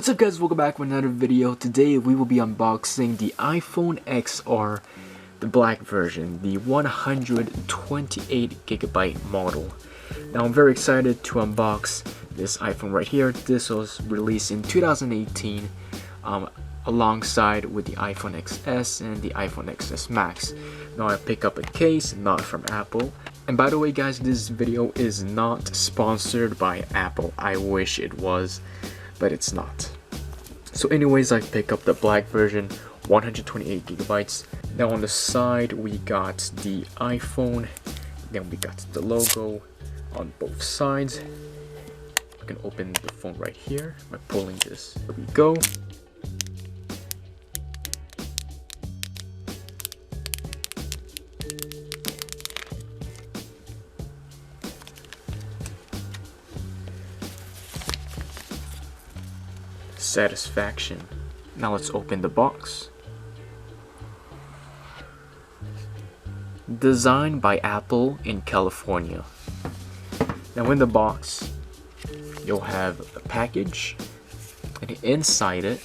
What's up guys, welcome back with another video. Today we will be unboxing the iPhone XR, the black version, the 128GB model. Now I'm very excited to unbox this iPhone right here. This was released in 2018 alongside with the iPhone XS and the iPhone XS Max. Now I pick up a case, not from Apple. And by the way guys, this video is not sponsored by Apple. I wish it was, but it's not. So anyways, I pick up the black version, 128GB. Now on the side we got the iPhone, then we got the logo on both sides. I can open the phone right here by pulling this. There we go. Satisfaction. Now let's open the box. Designed by Apple in California. Now in the box you'll have a package, and inside it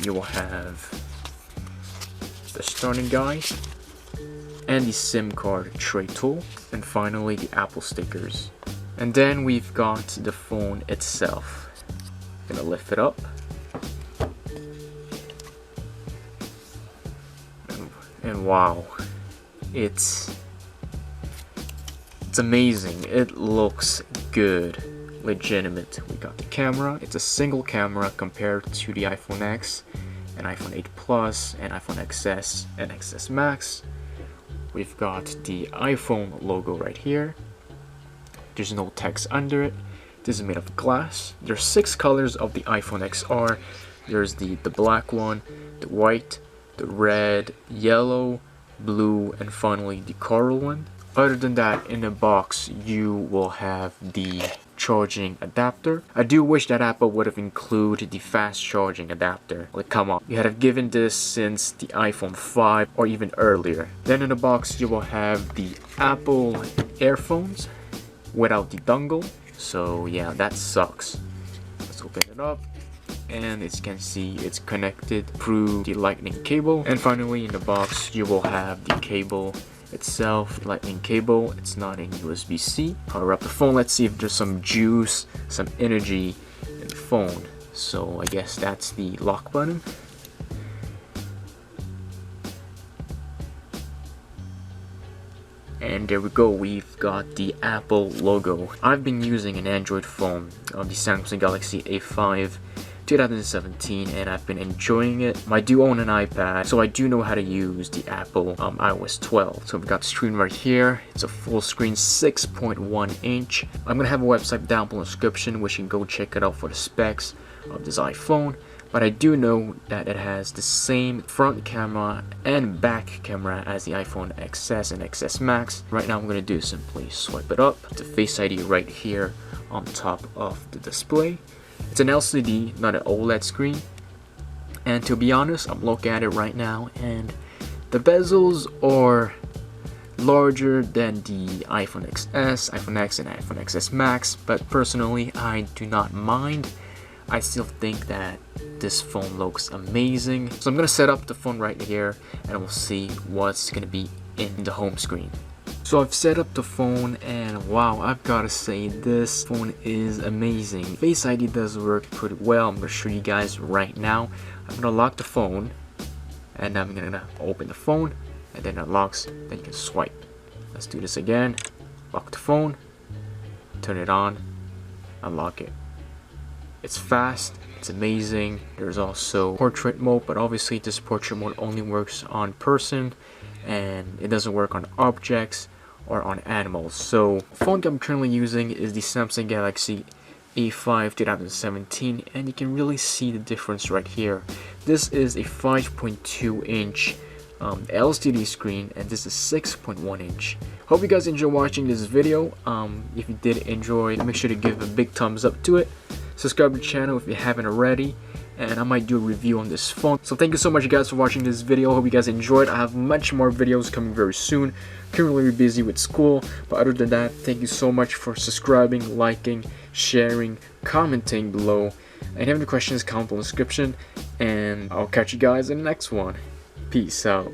you will have the starting guide and the SIM card tray tool, and finally the Apple stickers. And then we've got the phone itself. Gonna lift it up, and wow, it's amazing. It looks good, legitimate. We got the camera. It's a single camera compared to the iPhone X and iPhone 8 Plus and iPhone XS and XS Max. We've got the iPhone logo right here. There's no text under it. This is made of glass. There's 6 colors of the iPhone XR. There's the black one, the white, the red, yellow, blue, and finally the coral one. Other than that, in the box you will have the charging adapter. I do wish that Apple would have included the fast charging adapter. Like, come on, you had have given this since the iPhone 5 or even earlier. Then in the box you will have the Apple earphones without the dongle. So yeah, that sucks. Let's open it up, and as you can see, it's connected through the lightning cable. And finally in the box you will have the cable itself, lightning cable. It's not in USB-C. Power up the phone. Let's see if there's some juice, some energy in the phone. So I guess that's the lock button. And there we go, we've got the Apple logo. I've been using an Android phone, the Samsung Galaxy A5 2017, and I've been enjoying it. I do own an iPad, so I do know how to use the Apple iOS 12. So we've got the screen right here. It's a full screen, 6.1 inch. I'm gonna have a website down below in the description which you can go check it out for the specs of this iPhone. But I do know that it has the same front camera and back camera as the iPhone XS and XS Max. Right now I'm going to do is simply swipe it up. The Face ID right here on top of the display. It's an LCD, not an OLED screen. And to be honest, I'm looking at it right now, and the bezels are larger than the iPhone XS, iPhone X, and iPhone XS Max. But personally, I do not mind. I still think that this phone looks amazing. So I'm gonna set up the phone right here, and we'll see what's gonna be in the home screen. So I've set up the phone, and wow, I've gotta say this phone is amazing. Face ID does work pretty well. I'm gonna show you guys right now. I'm gonna lock the phone, and I'm gonna open the phone, and then it locks. Then you can swipe. Let's do this again. Lock the phone, turn it on, unlock it. It's fast, it's amazing. There's also portrait mode, but obviously this portrait mode only works on person, and it doesn't work on objects or on animals. So the phone I'm currently using is the Samsung Galaxy A5 2017, and you can really see the difference right here. This is a 5.2 inch LCD screen, and this is 6.1 inch. Hope you guys enjoy watching this video. If you did enjoy, make sure to give a big thumbs up to it. Subscribe to the channel if you haven't already, and I might do a review on this phone. So thank you so much guys for watching this video. Hope you guys enjoyed. I have much more videos coming very soon. Currently busy with school, but other than that, thank you so much for subscribing, liking, sharing, commenting below. And if you have any questions, comment in the description, and I'll catch you guys in the next one. Peace out.